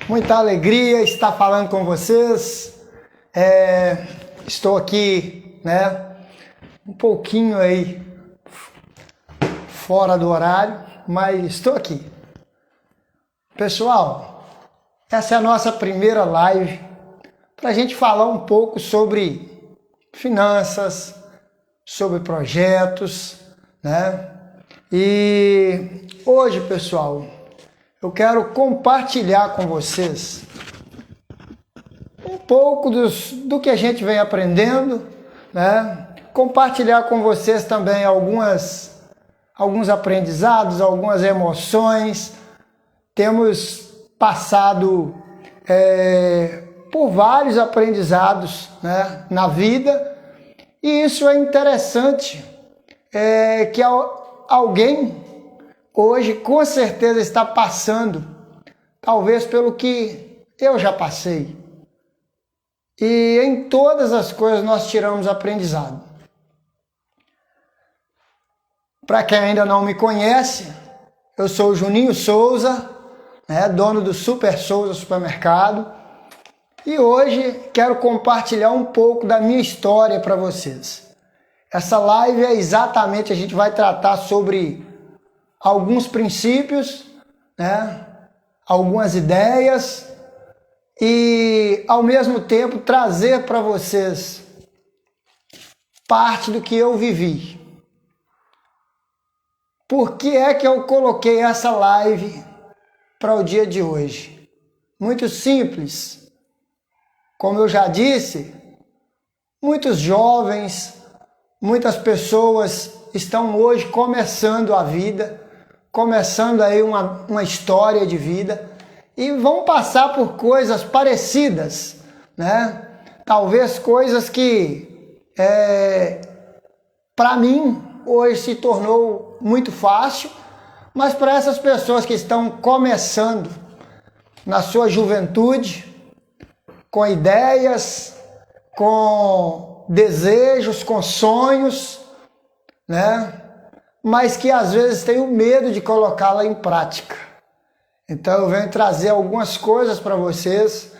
Muita alegria estar falando com vocês. Estou aqui, um pouquinho aí fora do horário, mas estou aqui. Pessoal, essa é a nossa primeira live para a gente falar um pouco sobre finanças, sobre projetos, E hoje, pessoal, eu quero compartilhar com vocês um pouco do que a gente vem aprendendo, Compartilhar com vocês também alguns aprendizados, algumas emoções. Temos passado por vários aprendizados, na vida, e isso é interessante, que alguém hoje com certeza está passando, talvez pelo que eu já passei. E em todas as coisas nós tiramos aprendizado. Para quem ainda não me conhece, eu sou o Juninho Souza, dono do Super Souza Supermercado, e hoje quero compartilhar um pouco da minha história para vocês. Essa live é exatamente, a gente vai tratar sobre alguns princípios, algumas ideias, e ao mesmo tempo trazer para vocês parte do que eu vivi. Por que é que eu coloquei essa live para o dia de hoje? Muito simples. Como eu já disse, muitos jovens, muitas pessoas estão hoje começando a vida, começando aí uma história de vida e vão passar por coisas parecidas, Talvez coisas que, para mim, hoje se tornou muito fácil, mas para essas pessoas que estão começando na sua juventude, com ideias, com desejos, com sonhos, mas que às vezes têm o medo de colocá-la em prática. Então eu venho trazer algumas coisas para vocês.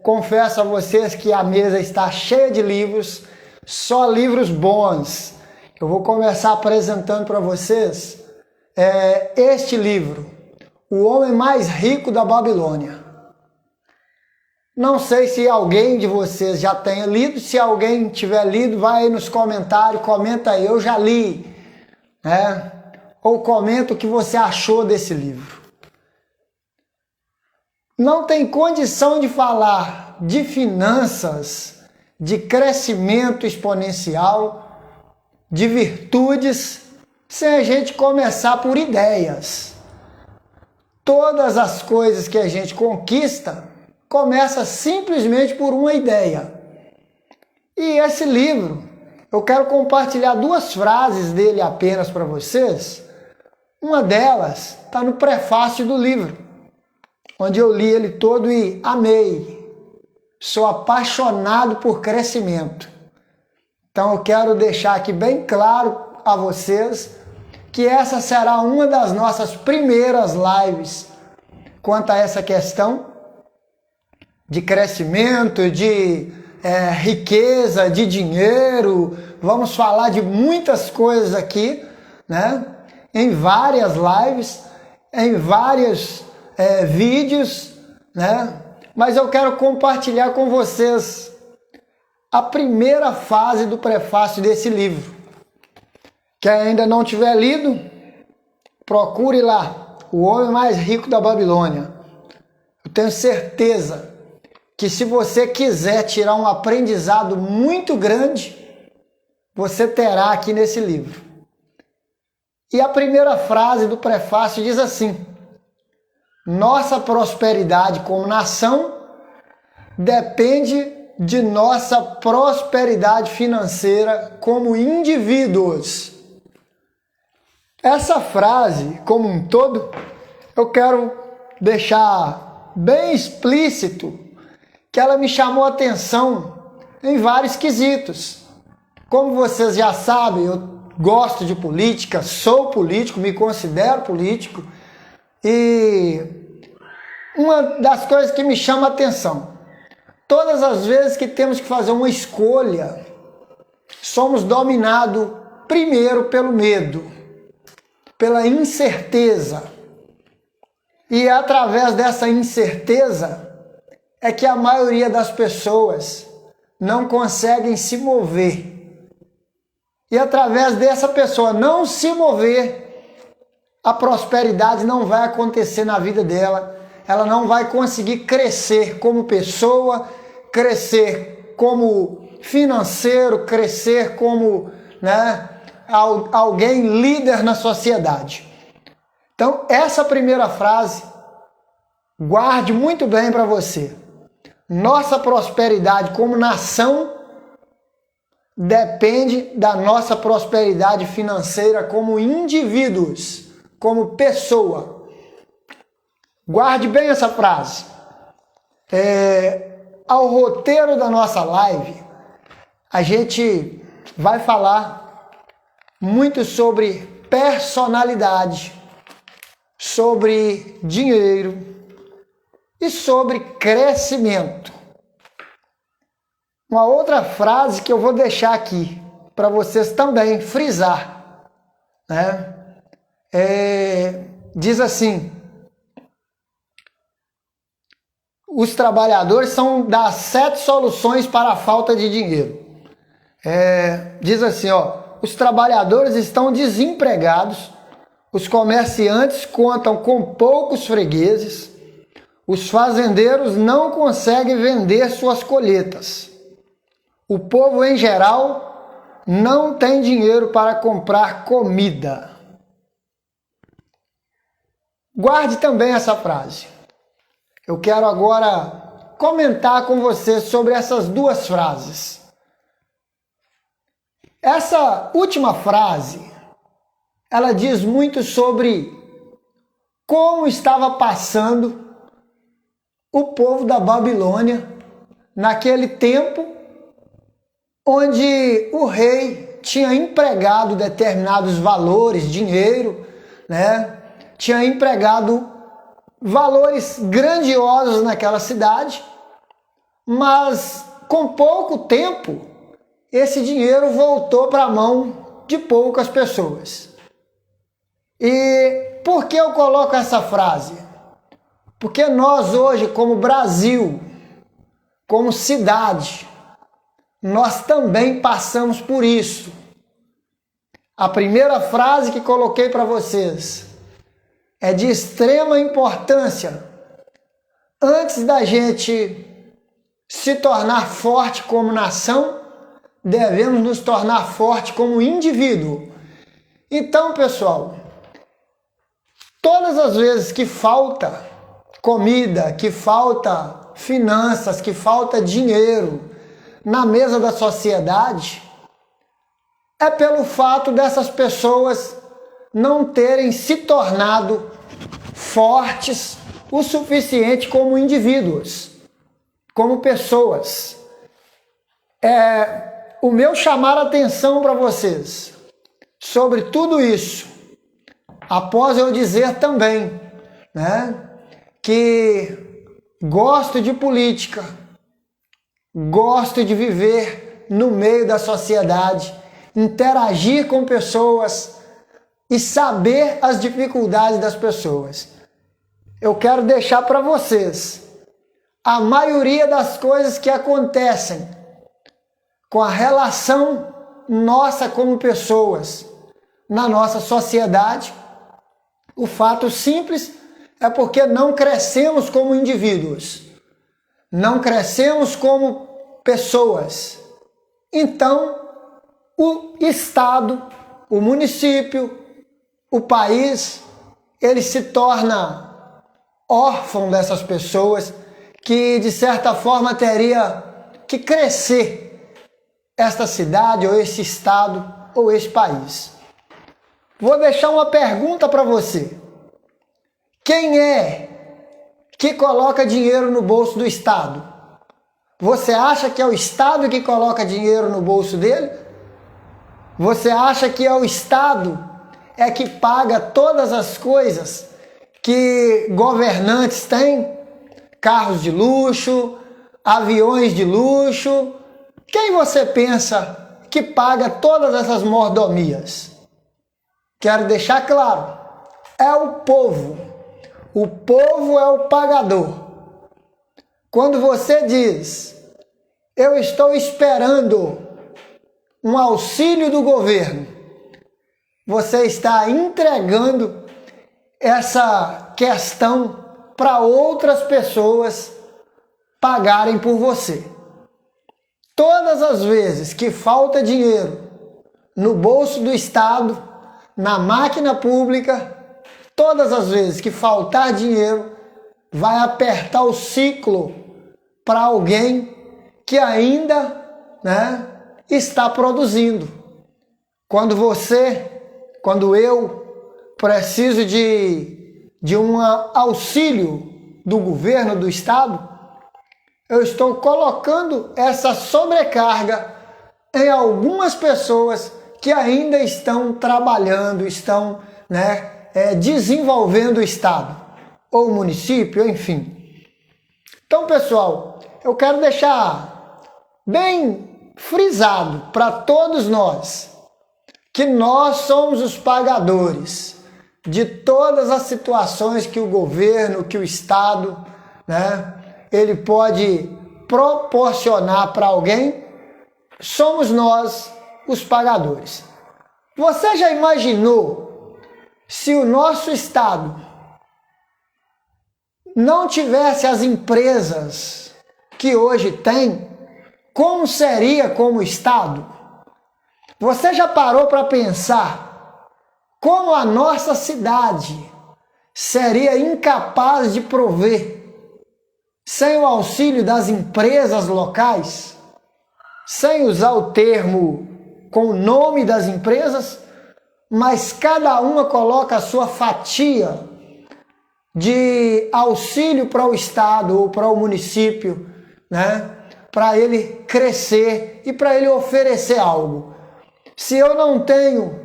Confesso a vocês que a mesa está cheia de livros, só livros bons. Eu vou começar apresentando para vocês este livro, O Homem Mais Rico da Babilônia. Não sei se alguém de vocês já tenha lido. Se alguém tiver lido, vai aí nos comentários, comenta aí, eu já li, ou comenta o que você achou desse livro. Não tem condição de falar de finanças, de crescimento exponencial, de virtudes, sem a gente começar por ideias. Todas as coisas que a gente conquista começa simplesmente por uma ideia. E esse livro, eu quero compartilhar duas frases dele apenas para vocês. Uma delas está no prefácio do livro, onde eu li ele todo e amei. Sou apaixonado por crescimento. Então eu quero deixar aqui bem claro a vocês que essa será uma das nossas primeiras lives quanto a essa questão de crescimento, de riqueza, de dinheiro. Vamos falar de muitas coisas aqui, em várias lives, em vários vídeos, Mas eu quero compartilhar com vocês a primeira fase do prefácio desse livro. Quem ainda não tiver lido, procure lá, O Homem Mais Rico da Babilônia. Eu tenho certeza que se você quiser tirar um aprendizado muito grande, você terá aqui nesse livro. E a primeira frase do prefácio diz assim: nossa prosperidade como nação depende de nossa prosperidade financeira como indivíduos. Essa frase, como um todo, eu quero deixar bem explícito que ela me chamou a atenção em vários quesitos. Como vocês já sabem, eu gosto de política, sou político, me considero político, e uma das coisas que me chama a atenção, todas as vezes que temos que fazer uma escolha, somos dominados primeiro pelo medo, pela incerteza. E é através dessa incerteza é que a maioria das pessoas não conseguem se mover. E através dessa pessoa não se mover, a prosperidade não vai acontecer na vida dela. Ela não vai conseguir crescer como pessoa, crescer como financeiro, crescer como, alguém líder na sociedade. Então, essa primeira frase, guarde muito bem para você. Nossa prosperidade como nação depende da nossa prosperidade financeira como indivíduos, como pessoa. Guarde bem essa frase. Ao roteiro da nossa live, a gente vai falar muito sobre personalidade, sobre dinheiro e sobre crescimento. Uma outra frase que eu vou deixar aqui para vocês também frisar, diz assim: os trabalhadores são das 7 soluções para a falta de dinheiro. Diz assim, os trabalhadores estão desempregados, os comerciantes contam com poucos fregueses, os fazendeiros não conseguem vender suas colheitas. O povo em geral não tem dinheiro para comprar comida. Guarde também essa frase. Eu quero agora comentar com você sobre essas duas frases. Essa última frase, ela diz muito sobre como estava passando o povo da Babilônia naquele tempo onde o rei tinha empregado determinados valores, dinheiro, tinha empregado valores grandiosos naquela cidade, mas com pouco tempo esse dinheiro voltou para a mão de poucas pessoas. E por que eu coloco essa frase? Porque nós hoje, como Brasil, como cidade, nós também passamos por isso. A primeira frase que coloquei para vocês é de extrema importância. Antes da gente se tornar forte como nação, devemos nos tornar forte como indivíduo. Então, pessoal, todas as vezes que falta comida, que falta finanças, que falta dinheiro na mesa da sociedade, é pelo fato dessas pessoas não terem se tornado fortes o suficiente como indivíduos, como pessoas. O meu chamar a atenção para vocês sobre tudo isso, após eu dizer também, que gosto de política, gosto de viver no meio da sociedade, interagir com pessoas e saber as dificuldades das pessoas. Eu quero deixar para vocês a maioria das coisas que acontecem com a relação nossa como pessoas na nossa sociedade. O fato simples é porque não crescemos como indivíduos, não crescemos como pessoas. Então, o Estado, o município, o país, ele se torna órfão dessas pessoas que, de certa forma, teria que crescer esta cidade, ou esse estado, ou esse país. Vou deixar uma pergunta para você. Quem é que coloca dinheiro no bolso do Estado? Você acha que é o Estado que coloca dinheiro no bolso dele? Você acha que é o Estado que paga todas as coisas que governantes têm carros de luxo, aviões de luxo. Quem você pensa que paga todas essas mordomias? Quero deixar claro, é o povo. O povo é o pagador. Quando você diz, eu estou esperando um auxílio do governo, você está entregando essa questão para outras pessoas pagarem por você. Todas as vezes que falta dinheiro no bolso do Estado, na máquina pública, todas as vezes que faltar dinheiro, vai apertar o ciclo para alguém que ainda, está produzindo. Quando eu preciso de um auxílio do governo, do Estado, eu estou colocando essa sobrecarga em algumas pessoas que ainda estão trabalhando, estão desenvolvendo o Estado, ou o município, enfim. Então, pessoal, eu quero deixar bem frisado para todos nós que nós somos os pagadores de todas as situações que o governo, que o Estado, ele pode proporcionar para alguém. Somos nós os pagadores. Você já imaginou se o nosso Estado não tivesse as empresas que hoje tem, como seria como Estado? Você já parou para pensar como a nossa cidade seria incapaz de prover sem o auxílio das empresas locais? Sem usar o termo com o nome das empresas, mas cada uma coloca a sua fatia de auxílio para o Estado ou para o município, para ele crescer e para ele oferecer algo. Se eu não tenho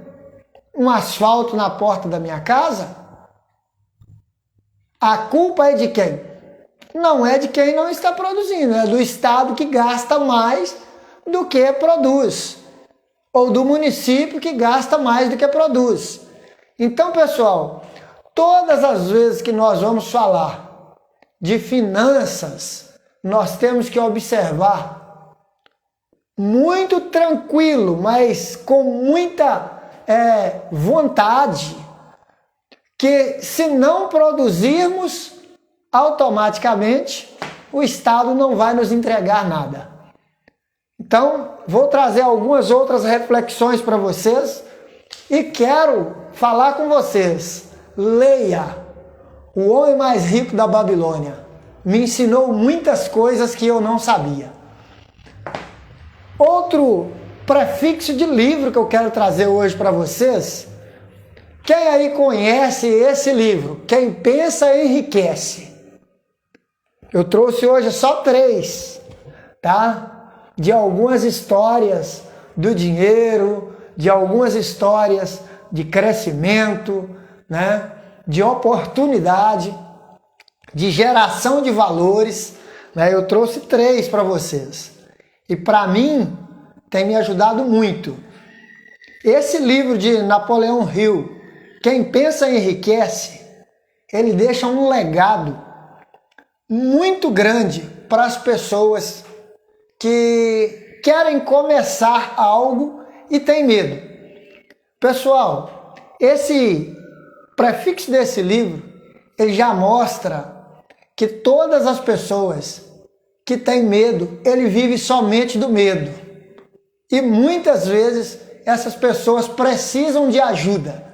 um asfalto na porta da minha casa, a culpa é de quem? Não é de quem não está produzindo, é do Estado que gasta mais do que produz, ou do município que gasta mais do que produz. Então, pessoal, todas as vezes que nós vamos falar de finanças, nós temos que observar muito tranquilo, mas com muita vontade, que se não produzirmos, automaticamente o Estado não vai nos entregar nada. Então, vou trazer algumas outras reflexões para vocês e quero falar com vocês. Leia O Homem Mais Rico da Babilônia. Me ensinou muitas coisas que eu não sabia. Outro prefixo de livro que eu quero trazer hoje para vocês. Quem aí conhece esse livro? Quem Pensa Enriquece. Eu trouxe hoje só 3, tá? De algumas histórias do dinheiro, de algumas histórias de crescimento, de oportunidade, de geração de valores. Eu trouxe 3 para vocês. E para mim, tem me ajudado muito. Esse livro de Napoleão Hill, Quem Pensa Enriquece, ele deixa um legado muito grande para as pessoas que querem começar algo e têm medo. Pessoal, esse prefixo desse livro, ele já mostra que todas as pessoas que têm medo, ele vive somente do medo. E muitas vezes essas pessoas precisam de ajuda,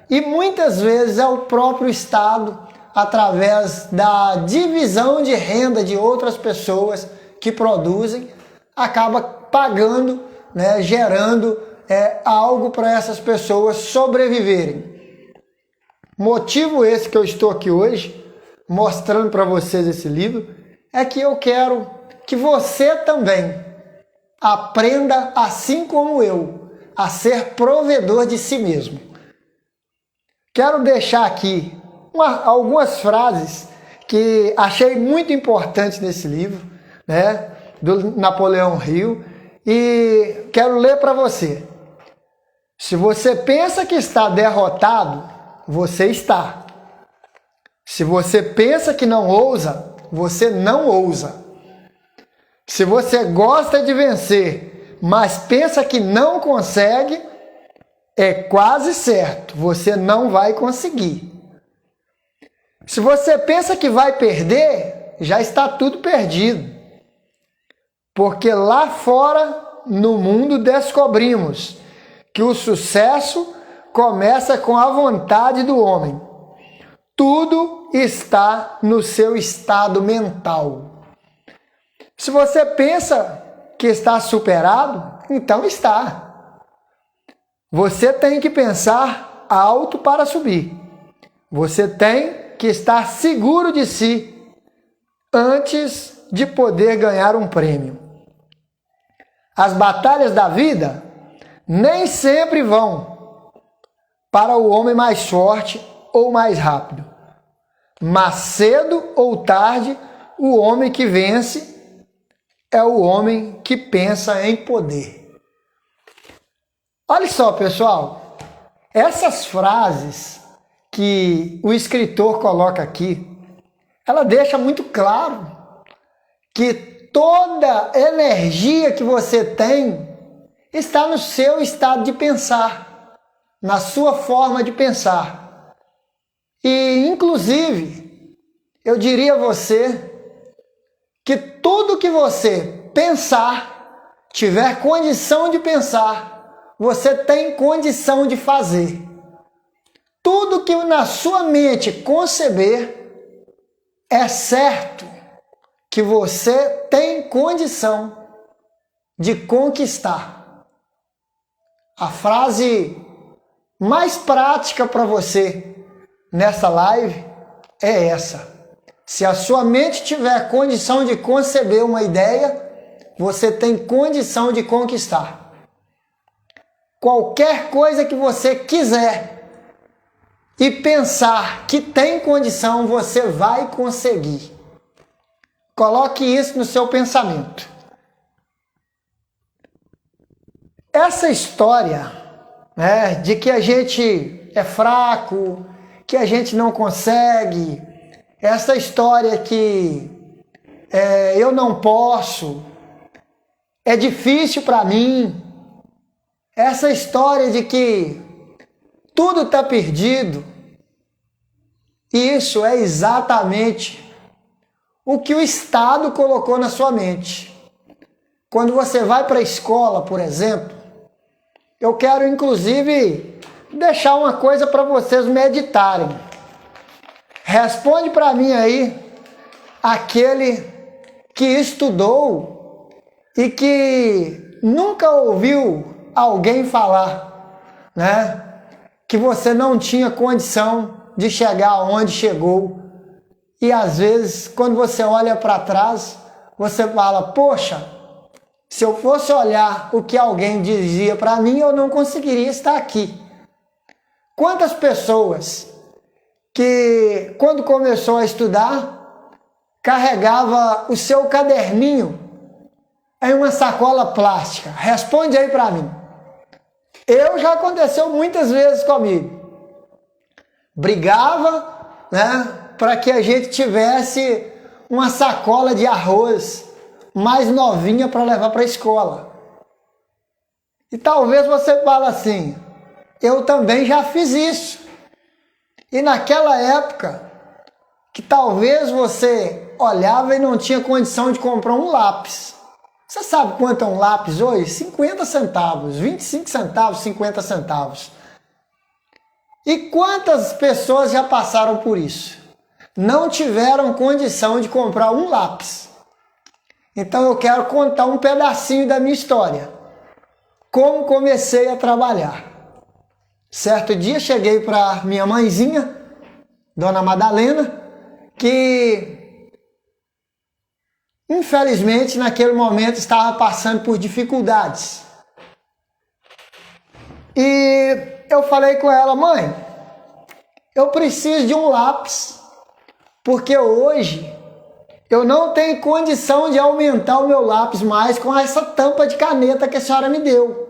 E muitas vezes é o próprio Estado, através da divisão de renda de outras pessoas que produzem, acaba pagando, gerando algo para essas pessoas sobreviverem. Motivo esse que eu estou aqui hoje, mostrando para vocês esse livro, é que eu quero que você também aprenda, assim como eu, a ser provedor de si mesmo. Quero deixar aqui algumas frases que achei muito importante nesse livro, né, do Napoleão Hill, e quero ler para você. Se você pensa que está derrotado, você está. Se você pensa que não ousa, você não ousa. Se você gosta de vencer, mas pensa que não consegue, é quase certo, você não vai conseguir. Se você pensa que vai perder, já está tudo perdido. Porque lá fora, no mundo, descobrimos que o sucesso começa com a vontade do homem. Tudo está no seu estado mental. Se você pensa que está superado, então está. Você tem que pensar alto para subir. Você tem que estar seguro de si antes de poder ganhar um prêmio. As batalhas da vida nem sempre vão para o homem mais forte ou mais rápido. Mas cedo ou tarde, o homem que vence é o homem que pensa em poder. Olha só, pessoal, essas frases que o escritor coloca aqui, ela deixa muito claro que toda energia que você tem está no seu estado de pensar, na sua forma de pensar. E, inclusive, eu diria a você que tudo que você pensar, tiver condição de pensar, você tem condição de fazer. Tudo que na sua mente conceber, é certo que você tem condição de conquistar. A frase mais prática para você nessa live é essa. Se a sua mente tiver condição de conceber uma ideia, você tem condição de conquistar. Qualquer coisa que você quiser e pensar que tem condição, você vai conseguir. Coloque isso no seu pensamento. Essa história, né, de que a gente é fraco, que a gente não consegue, essa história que eu não posso, é difícil para mim, essa história de que tudo está perdido, isso é exatamente o que o Estado colocou na sua mente. Quando você vai para a escola, por exemplo, eu quero inclusive deixar uma coisa para vocês meditarem. Responde para mim aí, aquele que estudou e que nunca ouviu alguém falar, né, que você não tinha condição de chegar onde chegou. E às vezes, quando você olha para trás, você fala, poxa, se eu fosse olhar o que alguém dizia para mim, eu não conseguiria estar aqui. Quantas pessoas que, quando começou a estudar, carregava o seu caderninho em uma sacola plástica? Responde aí para mim. Já aconteceu muitas vezes comigo. Brigava, né, para que a gente tivesse uma sacola de arroz mais novinha para levar para a escola. E talvez você fale assim, eu também já fiz isso. E naquela época, que talvez você olhava e não tinha condição de comprar um lápis. Você sabe quanto é um lápis hoje? 50 centavos, 25 centavos, 50 centavos. E quantas pessoas já passaram por isso? Não tiveram condição de comprar um lápis. Então eu quero contar um pedacinho da minha história. Como comecei a trabalhar. Certo dia cheguei para minha mãezinha, Dona Madalena, que infelizmente naquele momento estava passando por dificuldades. E eu falei com ela, mãe, eu preciso de um lápis Porque hoje eu não tenho condição de aumentar o meu lápis mais com essa tampa de caneta que a senhora me deu.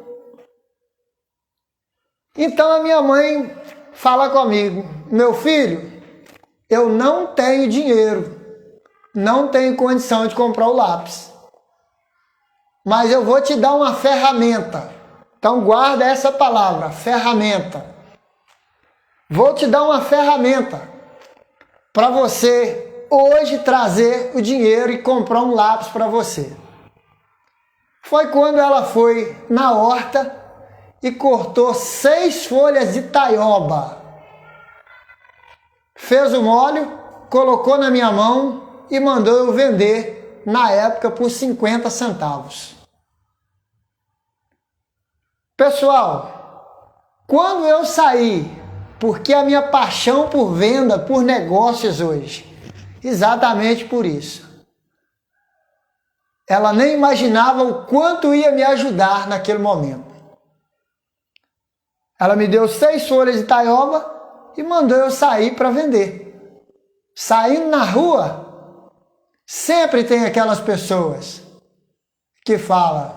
Então a minha mãe fala comigo: meu filho, eu não tenho dinheiro, não tenho condição de comprar o lápis, mas eu vou te dar uma ferramenta. Então guarda essa palavra, ferramenta. Vou te dar uma ferramenta para você hoje trazer o dinheiro e comprar um lápis para você. Foi quando ela foi na horta e cortou 6 folhas de taioba. Fez o molho, colocou na minha mão e mandou eu vender, na época, por 50 centavos. Pessoal, quando eu saí, porque a minha paixão por venda, por negócios hoje, exatamente por isso. Ela nem imaginava o quanto ia me ajudar naquele momento. Ela me deu 6 folhas de taioba e mandou eu sair para vender. Saindo na rua, sempre tem aquelas pessoas que falam: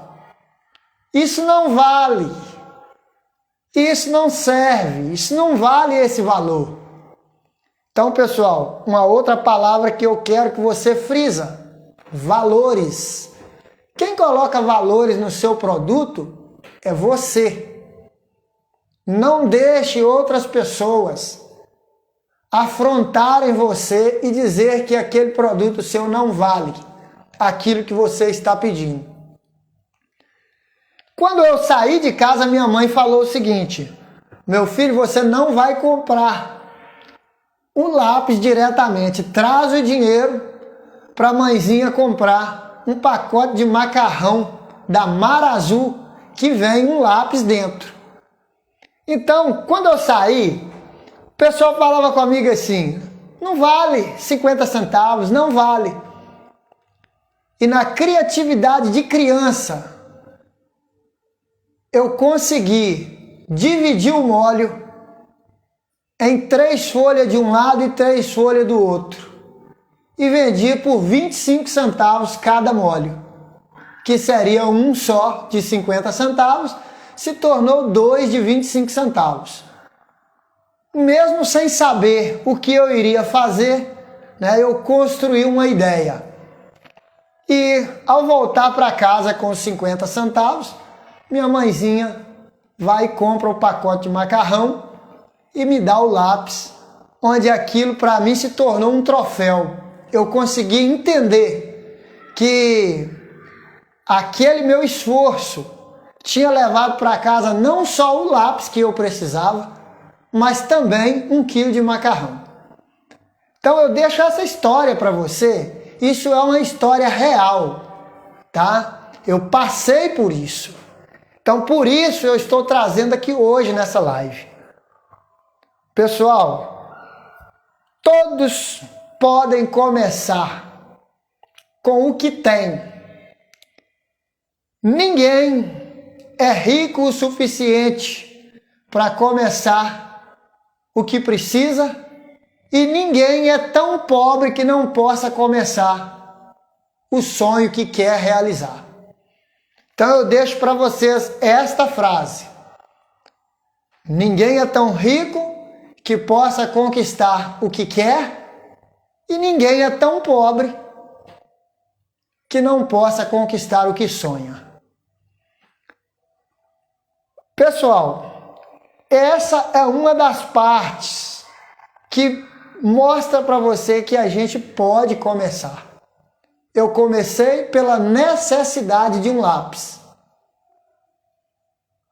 isso não vale, isso não serve, isso não vale esse valor. Então, pessoal, uma outra palavra que eu quero que você frisa: valores. Quem coloca valores no seu produto é você. Não deixe outras pessoas afrontarem você e dizer que aquele produto seu não vale aquilo que você está pedindo. Quando eu saí de casa, minha mãe falou o seguinte: meu filho, você não vai comprar o lápis diretamente, traz o dinheiro para a mãezinha comprar um pacote de macarrão da Mar Azul que vem um lápis dentro. Então, quando eu saí, o pessoal falava comigo assim: não vale 50 centavos, não vale. E na criatividade de criança, eu consegui dividir o molho em 3 folhas de um lado e 3 folhas do outro. E vendi por 25 centavos cada molho, que seria um só de 50 centavos, se tornou 2 de 25 centavos. Mesmo sem saber o que eu iria fazer, eu construí uma ideia. E ao voltar para casa com os 50 centavos, minha mãezinha vai e compra o pacote de macarrão e me dá o lápis, onde aquilo para mim se tornou um troféu. Eu consegui entender que aquele meu esforço tinha levado para casa não só o lápis que eu precisava, mas também 1 quilo de macarrão. Então eu deixo essa história para você. Isso é uma história real, tá? Eu passei por isso. Então por isso eu estou trazendo aqui hoje nessa live. Pessoal, todos podem começar com o que tem. Ninguém é rico o suficiente para começar o que precisa e ninguém é tão pobre que não possa começar o sonho que quer realizar. Então eu deixo para vocês esta frase: ninguém é tão rico que possa conquistar o que quer e ninguém é tão pobre que não possa conquistar o que sonha. Pessoal, essa é uma das partes que mostra para você que a gente pode começar. Eu comecei pela necessidade de um lápis.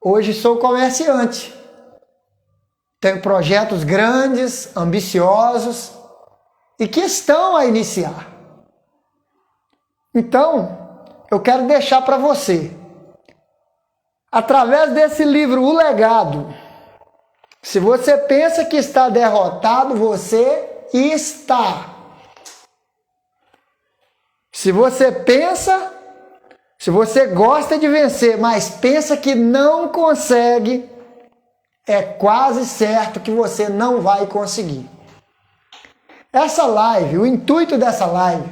Hoje sou comerciante. Tenho projetos grandes, ambiciosos e que estão a iniciar. Então, eu quero deixar para você, através desse livro, O Legado. Se você pensa que está derrotado, você está. Se você gosta de vencer, mas pensa que não consegue, é quase certo que você não vai conseguir. Essa live, o intuito dessa live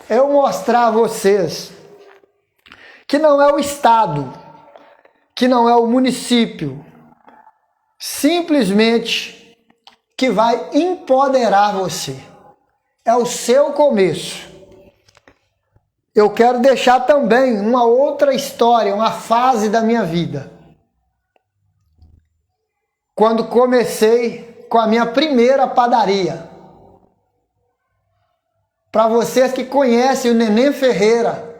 é eu mostrar a vocês que não é o estado, que não é o município, simplesmente que vai empoderar você. É o seu começo. Eu quero deixar também uma outra história, uma fase da minha vida. Quando comecei com a minha primeira padaria. Para vocês que conhecem o Neném Ferreira,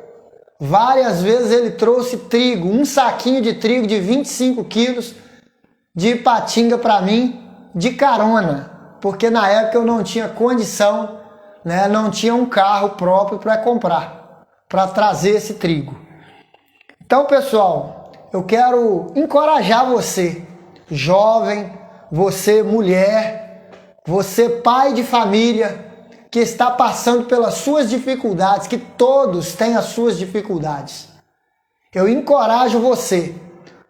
várias vezes ele trouxe trigo, um saquinho de trigo de 25 quilos de Ipatinga para mim, de carona, porque na época eu não tinha condição, né, não tinha um carro próprio para comprar, para trazer esse trigo. Então, pessoal, eu quero encorajar você, jovem, você mulher, você pai de família, que está passando pelas suas dificuldades, que todos têm as suas dificuldades. Eu encorajo você,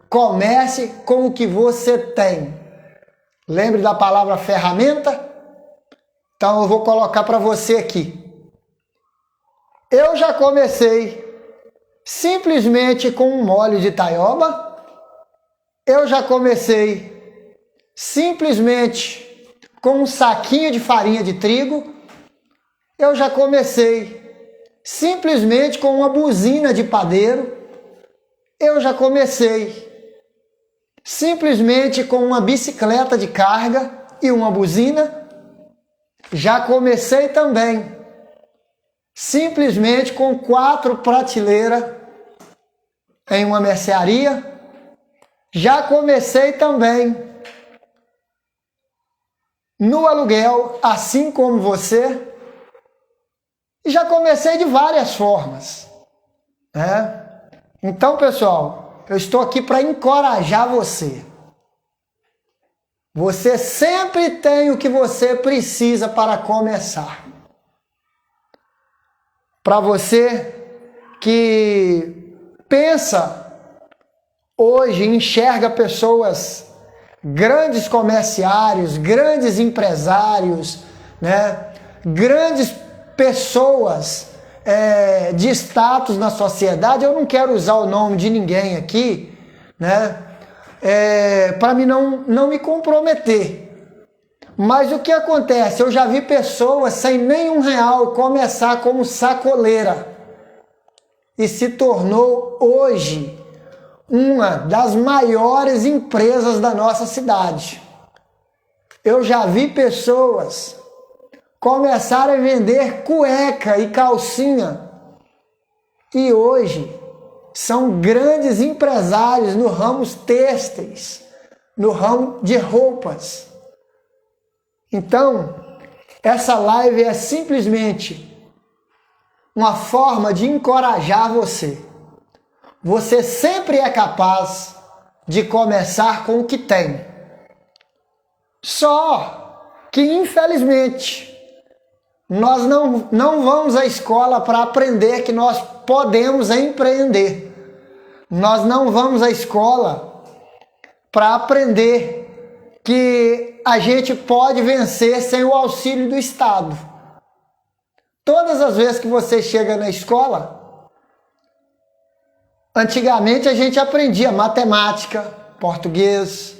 comece com o que você tem. Lembre da palavra ferramenta? Então eu vou colocar para você aqui. Eu já comecei simplesmente com um molho de taioba. Eu já comecei simplesmente com um saquinho de farinha de trigo. Eu já comecei simplesmente com uma buzina de padeiro. Eu já comecei simplesmente com uma bicicleta de carga e uma buzina. Já comecei também simplesmente com 4 prateleiras em uma mercearia. Já comecei também no aluguel, assim como você. E já comecei de várias formas, né? Então, pessoal, eu estou aqui para encorajar você. Você sempre tem o que você precisa para começar. Para você que pensa hoje, enxerga pessoas, grandes comerciários, grandes empresários, né? Grandes pessoas de status na sociedade. Eu não quero usar o nome de ninguém aqui, né? Para mim não me comprometer. Mas o que acontece? Eu já vi pessoas sem nenhum real começar como sacoleira e se tornou hoje uma das maiores empresas da nossa cidade. Eu já vi pessoas começaram a vender cueca e calcinha e hoje são grandes empresários no ramo têxteis, no ramo de roupas. Então, essa live é simplesmente uma forma de encorajar você. Você sempre é capaz de começar com o que tem. Só que, infelizmente, nós não vamos à escola para aprender que nós podemos empreender. Nós não vamos à escola para aprender que a gente pode vencer sem o auxílio do Estado. Todas as vezes que você chega na escola, antigamente a gente aprendia matemática, português,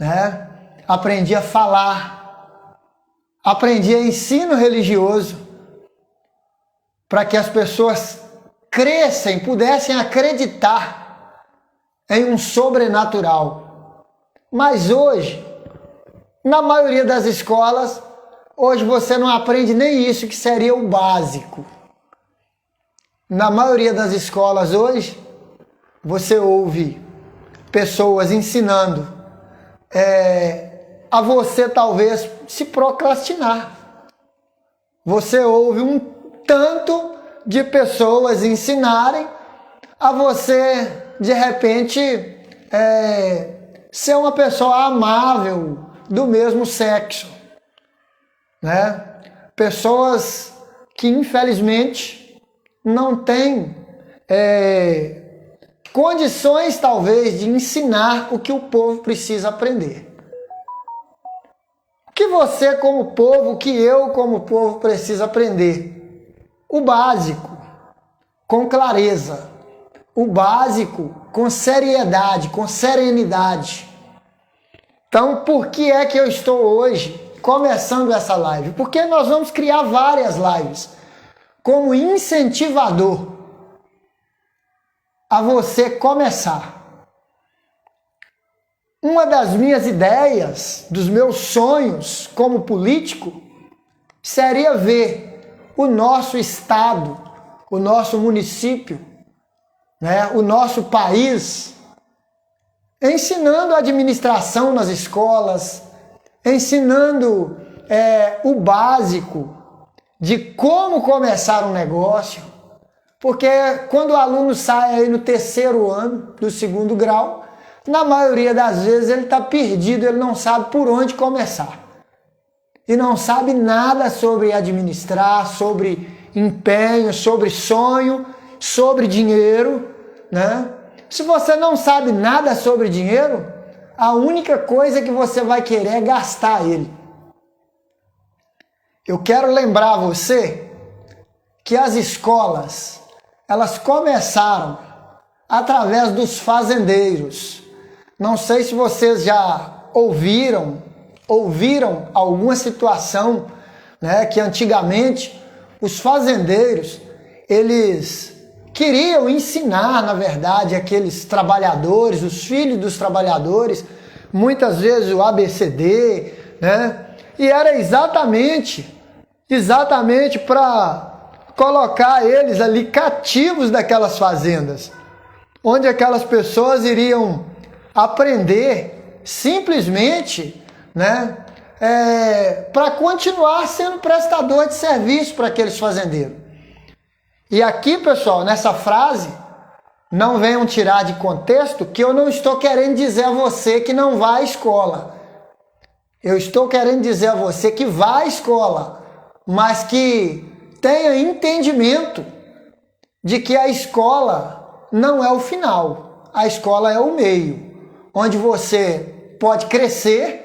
né? Aprendia a falar, aprendia ensino religioso, para que as pessoas crescem, pudessem acreditar em um sobrenatural. Mas hoje, na maioria das escolas, hoje você não aprende nem isso, que seria o básico. Na maioria das escolas hoje, você ouve pessoas ensinando a você talvez se procrastinar. Você ouve um tanto de pessoas ensinarem a você, de repente, ser uma pessoa amável do mesmo sexo, né? Pessoas que infelizmente não têm condições talvez de ensinar o que o povo precisa aprender. que você como povo, que eu como povo precisa aprender? O básico, com clareza. O básico, com seriedade, com serenidade. Então, por que é que eu estou hoje começando essa live? Porque nós vamos criar várias lives como incentivador a você começar. Uma das minhas ideias, dos meus sonhos como político, seria ver o nosso estado, o nosso município, o nosso país, ensinando a administração nas escolas, ensinando o básico de como começar um negócio, porque quando o aluno sai aí no terceiro ano do segundo grau, na maioria das vezes ele está perdido, ele não sabe por onde começar. E não sabe nada sobre administrar, sobre empenho, sobre sonho, sobre dinheiro, Se você não sabe nada sobre dinheiro, a única coisa que você vai querer é gastar ele. Eu quero lembrar você que as escolas, elas começaram através dos fazendeiros. Não sei se vocês já ouviram alguma situação, que antigamente os fazendeiros, eles queriam ensinar, na verdade, aqueles trabalhadores, os filhos dos trabalhadores, muitas vezes o ABCD, E era exatamente para colocar eles ali cativos daquelas fazendas, onde aquelas pessoas iriam aprender simplesmente, para continuar sendo prestador de serviço para aqueles fazendeiros. E aqui, pessoal, nessa frase, não venham tirar de contexto que eu não estou querendo dizer a você que não vai à escola. Eu estou querendo dizer a você que vá à escola, mas que tenha entendimento de que a escola não é o final, a escola é o meio, onde você pode crescer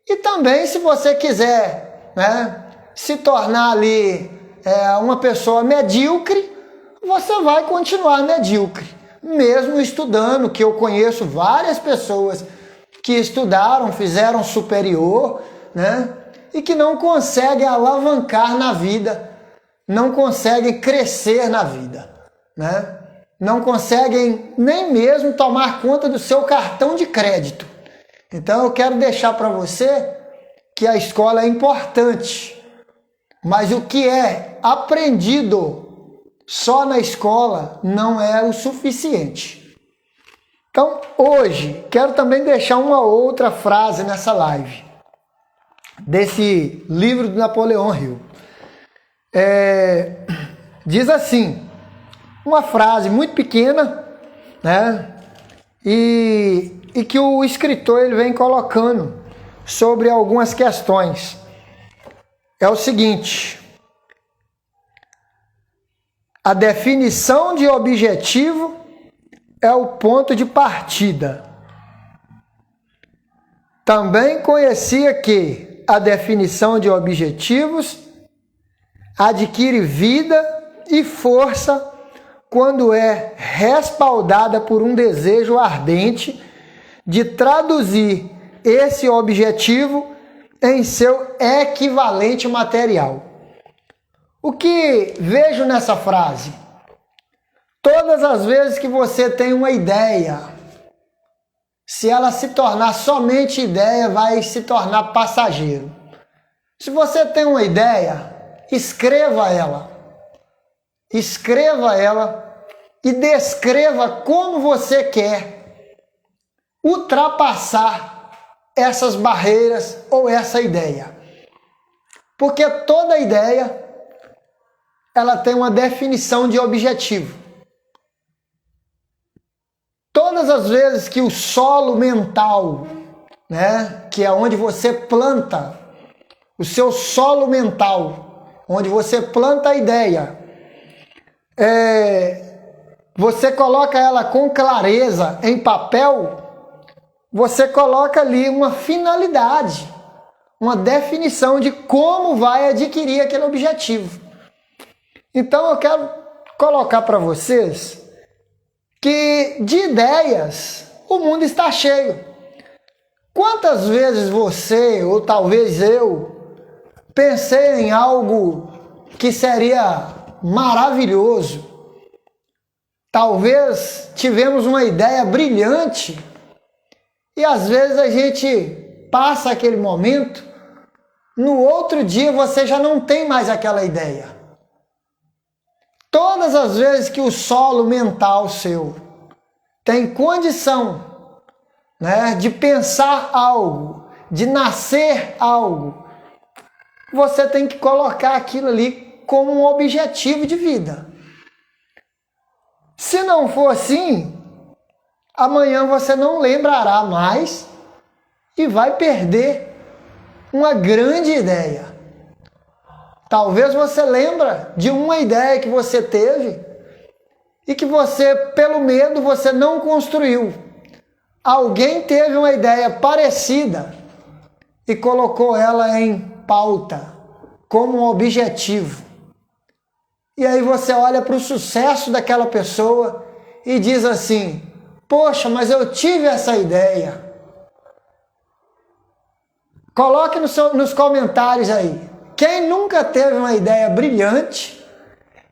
e também, se você quiser, se tornar ali uma pessoa medíocre, você vai continuar medíocre, mesmo estudando, que eu conheço várias pessoas que estudaram, fizeram superior, e que não conseguem alavancar na vida, não conseguem crescer na vida, não conseguem nem mesmo tomar conta do seu cartão de crédito. Então eu quero deixar para você que a escola é importante, mas o que é aprendido só na escola não é o suficiente. Então, hoje, quero também deixar uma outra frase nessa live, desse livro do Napoleão Hill. Diz assim, uma frase muito pequena, e que o escritor ele vem colocando sobre algumas questões. É o seguinte: a definição de objetivo é o ponto de partida. Também conhecia que a definição de objetivos adquire vida e força quando é respaldada por um desejo ardente de traduzir esse objetivo em seu equivalente material. O que vejo nessa frase? Todas as vezes que você tem uma ideia, se ela se tornar somente ideia, vai se tornar passageiro. Se você tem uma ideia, escreva ela e descreva como você quer ultrapassar essas barreiras ou essa ideia. Porque toda ideia, ela tem uma definição de objetivo. Todas as vezes que o solo mental, que é onde você planta, o seu solo mental, onde você planta a ideia, você coloca ela com clareza em papel, você coloca ali uma finalidade, uma definição de como vai adquirir aquele objetivo. Então eu quero colocar para vocês que de ideias o mundo está cheio. Quantas vezes você, ou talvez eu, pensei em algo que seria maravilhoso? Talvez tivemos uma ideia brilhante e às vezes a gente passa aquele momento, no outro dia você já não tem mais aquela ideia. Todas as vezes que o solo mental seu tem condição, né, de pensar algo, de nascer algo, você tem que colocar aquilo ali como um objetivo de vida. Se não for assim, amanhã você não lembrará mais e vai perder uma grande ideia. Talvez você lembra de uma ideia que você teve e que você, pelo medo, você não construiu. Alguém teve uma ideia parecida e colocou ela em pauta, como um objetivo. E aí você olha para o sucesso daquela pessoa e diz assim: poxa, mas eu tive essa ideia. Coloque nos comentários aí. Quem nunca teve uma ideia brilhante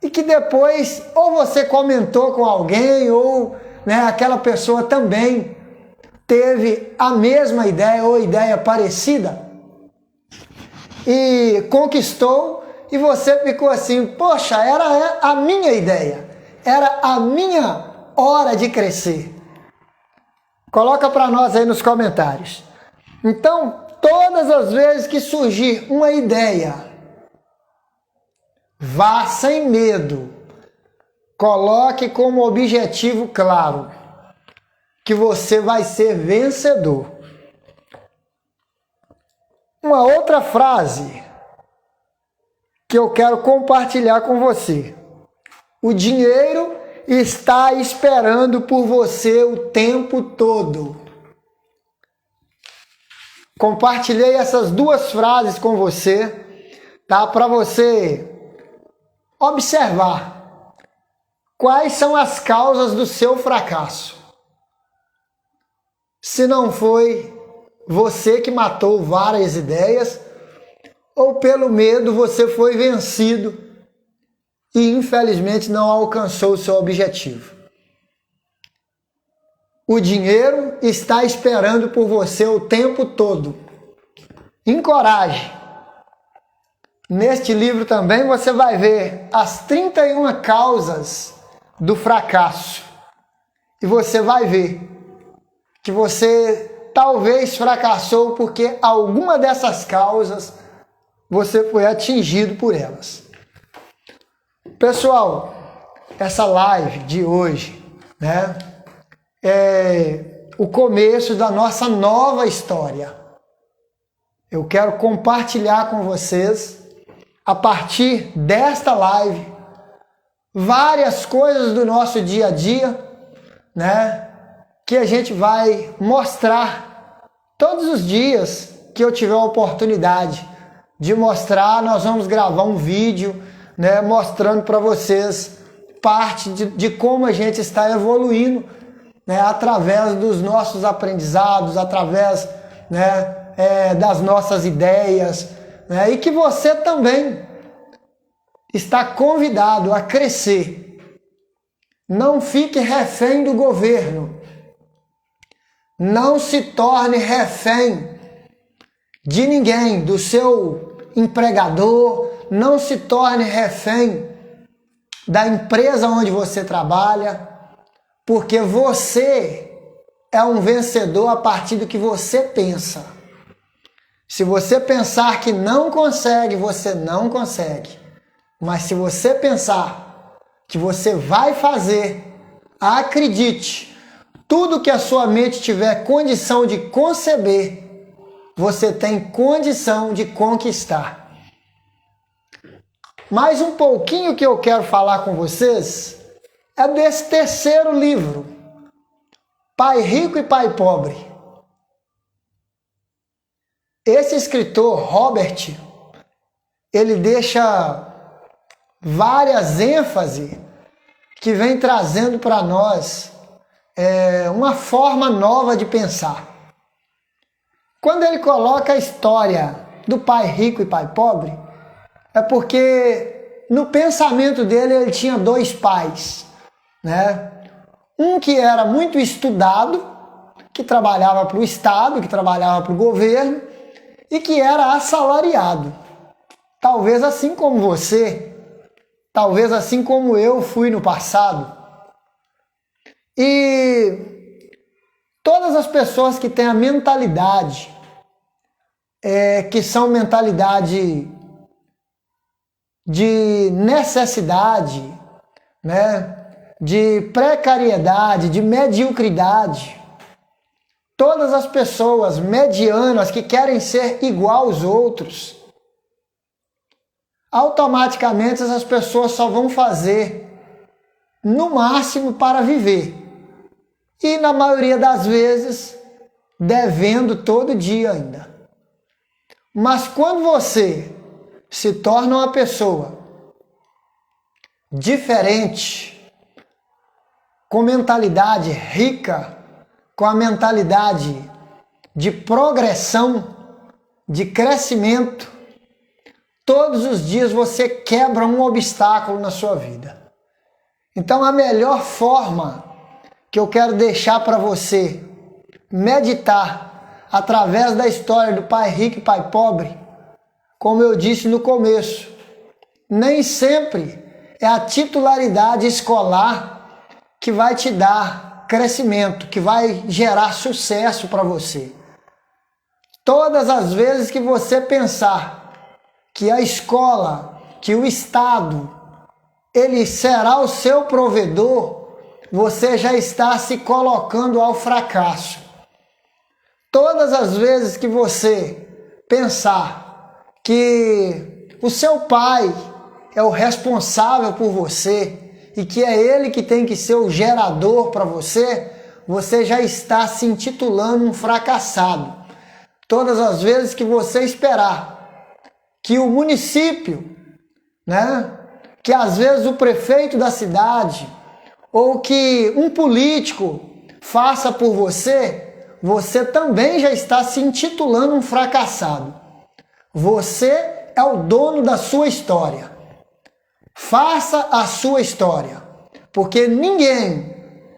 e que depois ou você comentou com alguém ou, né, aquela pessoa também teve a mesma ideia ou ideia parecida e conquistou e você ficou assim: poxa, era a minha ideia, era a minha hora de crescer. Coloca para nós aí nos comentários. Então, todas as vezes que surgir uma ideia, vá sem medo. Coloque como objetivo claro que você vai ser vencedor. Uma outra frase que eu quero compartilhar com você: o dinheiro está esperando por você o tempo todo. Compartilhei essas duas frases com você, tá? Para você observar quais são as causas do seu fracasso. Se não foi você que matou várias ideias, ou pelo medo você foi vencido e infelizmente não alcançou o seu objetivo. O dinheiro está esperando por você o tempo todo. Encoraje. Neste livro também você vai ver as 31 causas do fracasso. E você vai ver que você talvez fracassou porque alguma dessas causas você foi atingido por elas. Pessoal, essa live de hoje, né, é o começo da nossa nova história. Eu quero compartilhar com vocês, a partir desta live, várias coisas do nosso dia a dia, né, que a gente vai mostrar todos os dias que eu tiver a oportunidade de mostrar. Nós vamos gravar um vídeo, né, mostrando para vocês parte de como a gente está evoluindo, né, através dos nossos aprendizados, através, né, das nossas ideias, né, e que você também está convidado a crescer. Não fique refém do governo. Não se torne refém de ninguém, do seu empregador. Não se torne refém da empresa onde você trabalha, porque você é um vencedor a partir do que você pensa. Se você pensar que não consegue, você não consegue. Mas se você pensar que você vai fazer, acredite, tudo que a sua mente tiver condição de conceber, você tem condição de conquistar. Mais um pouquinho que eu quero falar com vocês é desse terceiro livro, Pai Rico e Pai Pobre. Esse escritor, Robert, ele deixa várias ênfases que vem trazendo para nós uma forma nova de pensar. Quando ele coloca a história do pai rico e pai pobre, é porque no pensamento dele ele tinha dois pais, né? Um que era muito estudado, que trabalhava para o Estado, que trabalhava para o governo e que era assalariado. Talvez assim como você, talvez assim como eu fui no passado. E todas as pessoas que têm a mentalidade, que são mentalidade de necessidade, né, de precariedade, de mediocridade, todas as pessoas medianas que querem ser igual aos outros, automaticamente essas pessoas só vão fazer no máximo para viver. E na maioria das vezes, devendo todo dia ainda. Mas quando você se torna uma pessoa diferente, com mentalidade rica, com a mentalidade de progressão, de crescimento, todos os dias você quebra um obstáculo na sua vida. Então a melhor forma que eu quero deixar para você meditar através da história do pai rico e pai pobre, como eu disse no começo, nem sempre é a titularidade escolar que vai te dar crescimento, que vai gerar sucesso para você. Todas as vezes que você pensar que a escola, que o Estado, ele será o seu provedor, você já está se colocando ao fracasso. Todas as vezes que você pensar que o seu pai é o responsável por você e que é ele que tem que ser o gerador para você, você já está se intitulando um fracassado. Todas as vezes que você esperar que o município, né, que às vezes o prefeito da cidade ou que um político faça por você, você também já está se intitulando um fracassado. Você é o dono da sua história. Faça a sua história, porque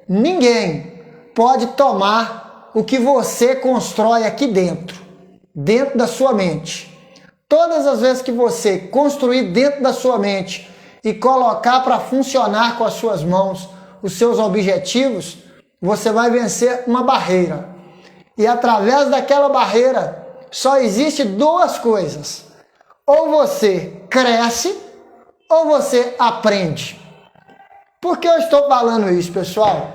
ninguém pode tomar o que você constrói aqui dentro da sua mente. Todas as vezes que você construir dentro da sua mente e colocar para funcionar com as suas mãos os seus objetivos, você vai vencer uma barreira. E através daquela barreira só existe duas coisas. Ou você cresce ou você aprende. Por que eu estou falando isso, pessoal?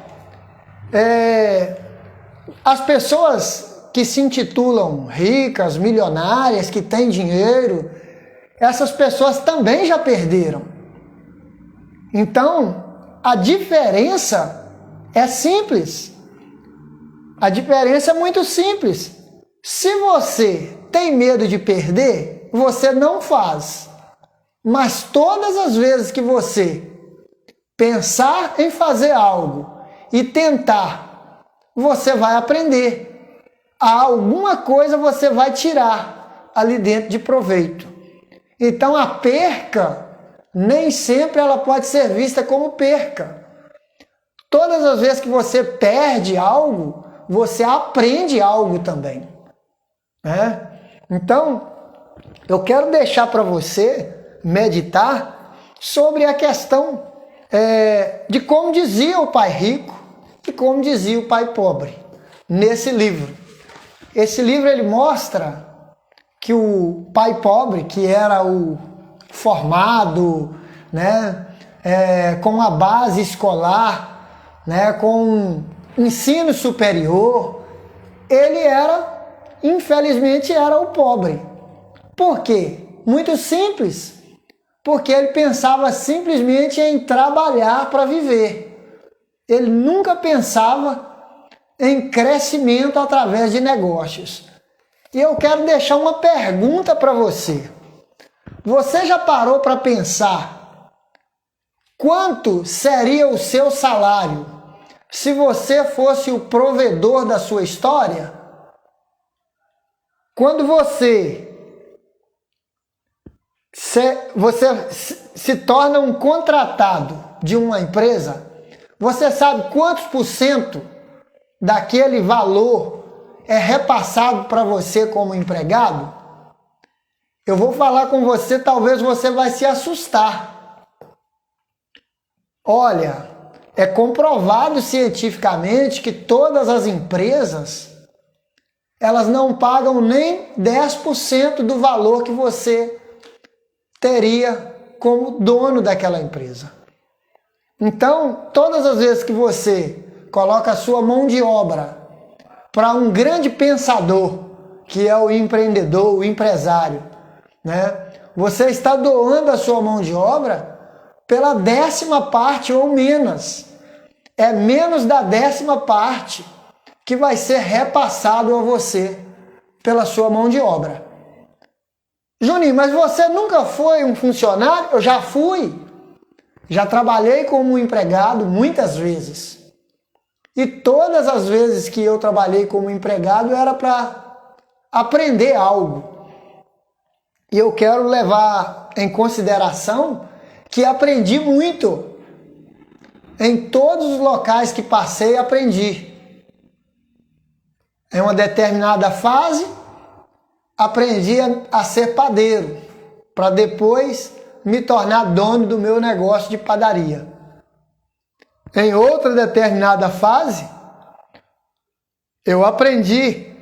As pessoas que se intitulam ricas, milionárias, que têm dinheiro, essas pessoas também já perderam. Então, a diferença é simples. A diferença é muito simples. Se você tem medo de perder, você não faz. Mas todas as vezes que você pensar em fazer algo e tentar, você vai aprender. Alguma coisa você vai tirar ali dentro de proveito. Então a perca, nem sempre ela pode ser vista como perca. Todas as vezes que você perde algo, você aprende algo também. Então, eu quero deixar para você meditar sobre a questão de como dizia o pai rico e como dizia o pai pobre nesse livro. Esse livro ele mostra que o pai pobre, que era o formado, né, com a base escolar, né, com ensino superior, ele infelizmente era o pobre. Por quê? Muito simples. Porque ele pensava simplesmente em trabalhar para viver. Ele nunca pensava em crescimento através de negócios. E eu quero deixar uma pergunta para você. Você já parou para pensar quanto seria o seu salário se você fosse o provedor da sua história? Quando você se torna um contratado de uma empresa, você sabe quantos por cento daquele valor é repassado para você como empregado? Eu vou falar com você, talvez você vai se assustar. Olha, é comprovado cientificamente que todas as empresas, elas não pagam nem 10% do valor que você teria como dono daquela empresa. Então, todas as vezes que você coloca a sua mão de obra para um grande pensador, que é o empreendedor, o empresário, né? Você está doando a sua mão de obra pela 10ª parte ou menos. É menos da 10ª parte que vai ser repassado a você pela sua mão de obra. Juninho, mas você nunca foi um funcionário? Eu já fui. Já trabalhei como empregado muitas vezes. E todas as vezes que eu trabalhei como empregado era para aprender algo. E eu quero levar em consideração que aprendi muito. Em todos os locais que passei, aprendi. Em uma determinada fase, aprendi a ser padeiro, para depois me tornar dono do meu negócio de padaria. Em outra determinada fase, eu aprendi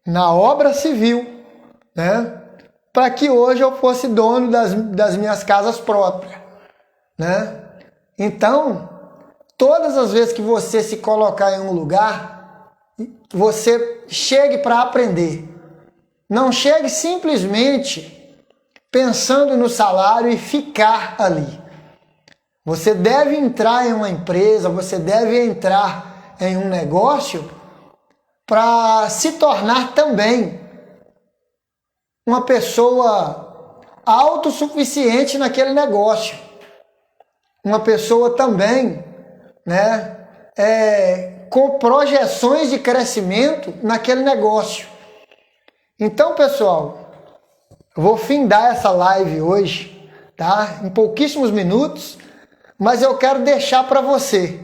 na obra civil, né? Para que hoje eu fosse dono das minhas casas próprias, né? Então, todas as vezes que você se colocar em um lugar, você chegue para aprender. Não chegue simplesmente pensando no salário e ficar ali. Você deve entrar em uma empresa, você deve entrar em um negócio para se tornar também uma pessoa autossuficiente naquele negócio. Uma pessoa também, né, com projeções de crescimento naquele negócio. Então, pessoal, eu vou findar essa live hoje, tá? Em pouquíssimos minutos, mas eu quero deixar para você,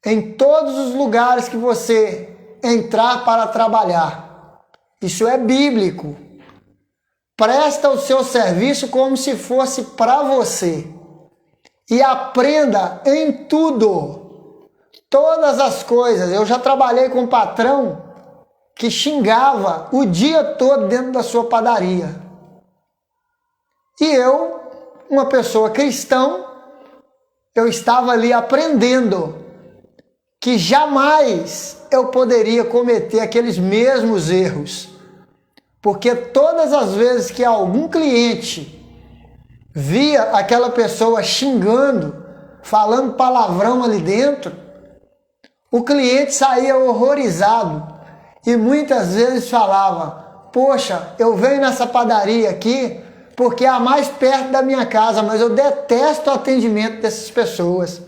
em todos os lugares que você entrar para trabalhar, isso é bíblico, presta o seu serviço como se fosse para você e aprenda em tudo, todas as coisas. Eu já trabalhei com um patrão que xingava o dia todo dentro da sua padaria. E eu, uma pessoa cristã, eu estava ali aprendendo que jamais eu poderia cometer aqueles mesmos erros. Porque todas as vezes que algum cliente via aquela pessoa xingando, falando palavrão ali dentro, o cliente saía horrorizado. E muitas vezes falava: poxa, eu venho nessa padaria aqui porque é a mais perto da minha casa, mas eu detesto o atendimento dessas pessoas.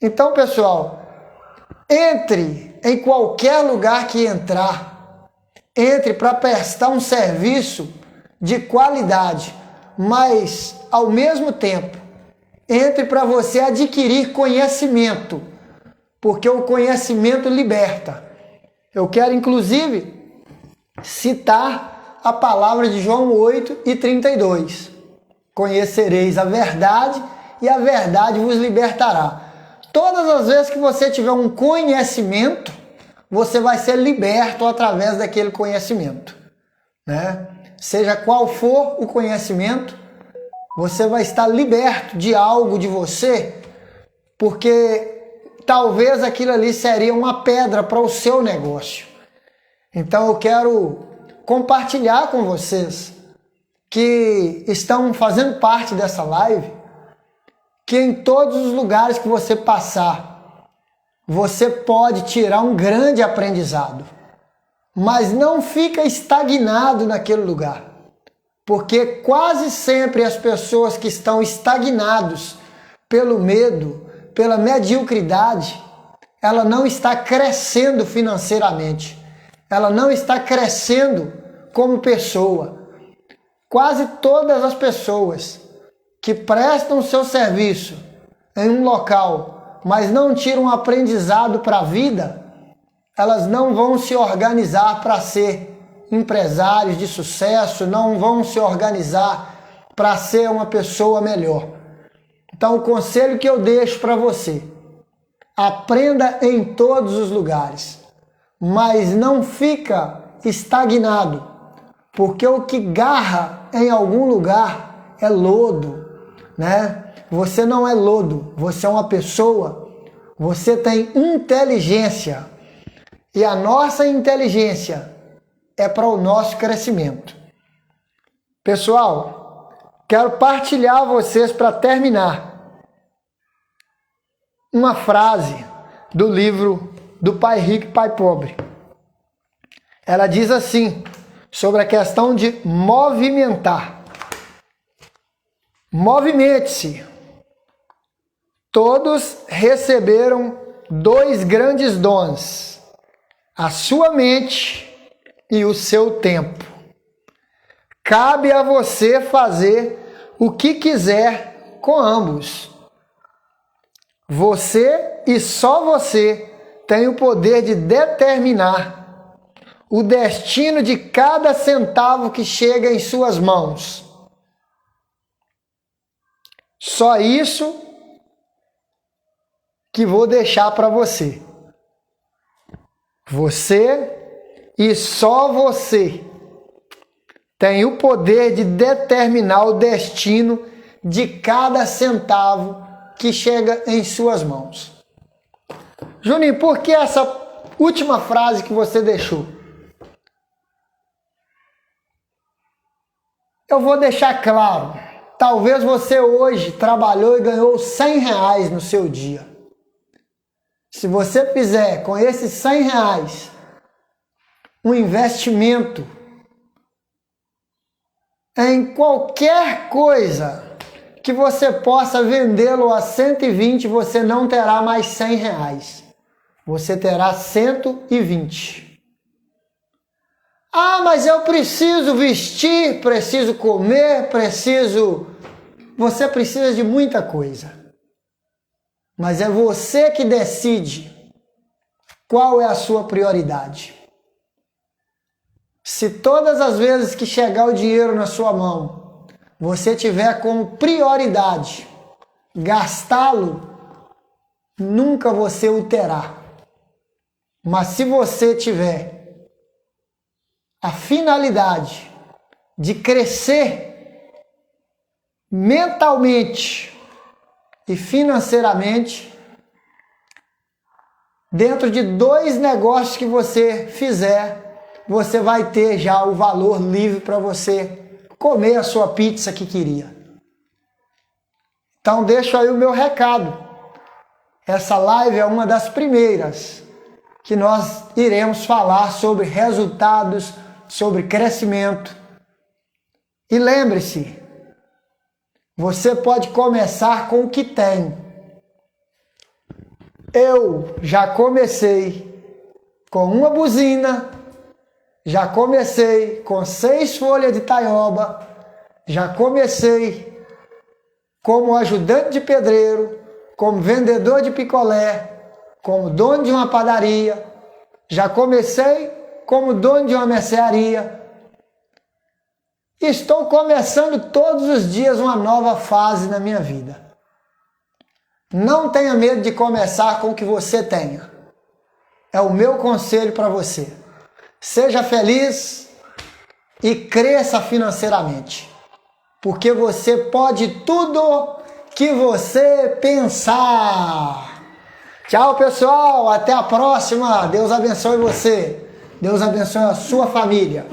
Então, pessoal, entre em qualquer lugar que entrar, entre para prestar um serviço de qualidade, mas ao mesmo tempo, entre para você adquirir conhecimento, porque o conhecimento liberta. Eu quero, inclusive, citar a palavra de João 8:32. Conhecereis a verdade e a verdade vos libertará. Todas as vezes que você tiver um conhecimento, você vai ser liberto através daquele conhecimento, né? Seja qual for o conhecimento, você vai estar liberto de algo de você, porque talvez aquilo ali seria uma pedra para o seu negócio. Então eu quero compartilhar com vocês que estão fazendo parte dessa live, que em todos os lugares que você passar, você pode tirar um grande aprendizado. mas não fica estagnado naquele lugar. Porque quase sempre as pessoas que estão estagnados pelo medo, pela mediocridade, ela não está crescendo financeiramente. Ela não está crescendo como pessoa. Quase todas as pessoas que prestam seu serviço em um local, mas não tiram um aprendizado para a vida, elas não vão se organizar para ser empresários de sucesso, não vão se organizar para ser uma pessoa melhor. Então, o conselho que eu deixo para você: aprenda em todos os lugares, mas não fica estagnado, porque o que garra em algum lugar é lodo, né? Você não é lodo, você é uma pessoa, você tem inteligência, e a nossa inteligência é para o nosso crescimento. Pessoal, quero partilhar a vocês, para terminar, uma frase do livro do Pai Rico e Pai Pobre. Ela diz assim, sobre a questão de movimentar. Movimente-se. Todos receberam 2 grandes dons: a sua mente e o seu tempo. Cabe a você fazer o que quiser com ambos. Você e só você tem o poder de determinar o destino de cada centavo que chega em suas mãos. Só isso que vou deixar para você. Você e só você tem o poder de determinar o destino de cada centavo que chega em suas mãos. Juninho, por que essa última frase que você deixou? Eu vou deixar claro. Talvez você hoje trabalhou e ganhou R$100 no seu dia. Se você fizer com esses R$100 um investimento em qualquer coisa que você possa vendê-lo a 120, você não terá mais R$100. Você terá 120. Ah, mas eu preciso vestir, preciso comer, Você precisa de muita coisa. Mas é você que decide qual é a sua prioridade. Se todas as vezes que chegar o dinheiro na sua mão, você tiver como prioridade gastá-lo, nunca você o terá. Mas se você tiver a finalidade de crescer mentalmente e financeiramente, dentro de 2 negócios que você fizer, você vai ter já o valor livre para você comer a sua pizza que queria. Então deixo aí o meu recado. Essa live é uma das primeiras que nós iremos falar sobre resultados, sobre crescimento. E lembre-se, você pode começar com o que tem. Eu já comecei com uma buzina, já comecei com 6 folhas de taioba, já comecei como ajudante de pedreiro, como vendedor de picolé, como dono de uma padaria, já comecei como dono de uma mercearia. Estou começando todos os dias uma nova fase na minha vida. Não tenha medo de começar com o que você tenha. É o meu conselho para você. Seja feliz e cresça financeiramente. Porque você pode tudo que você pensar. Tchau, pessoal. Até a próxima. Deus abençoe você. Deus abençoe a sua família.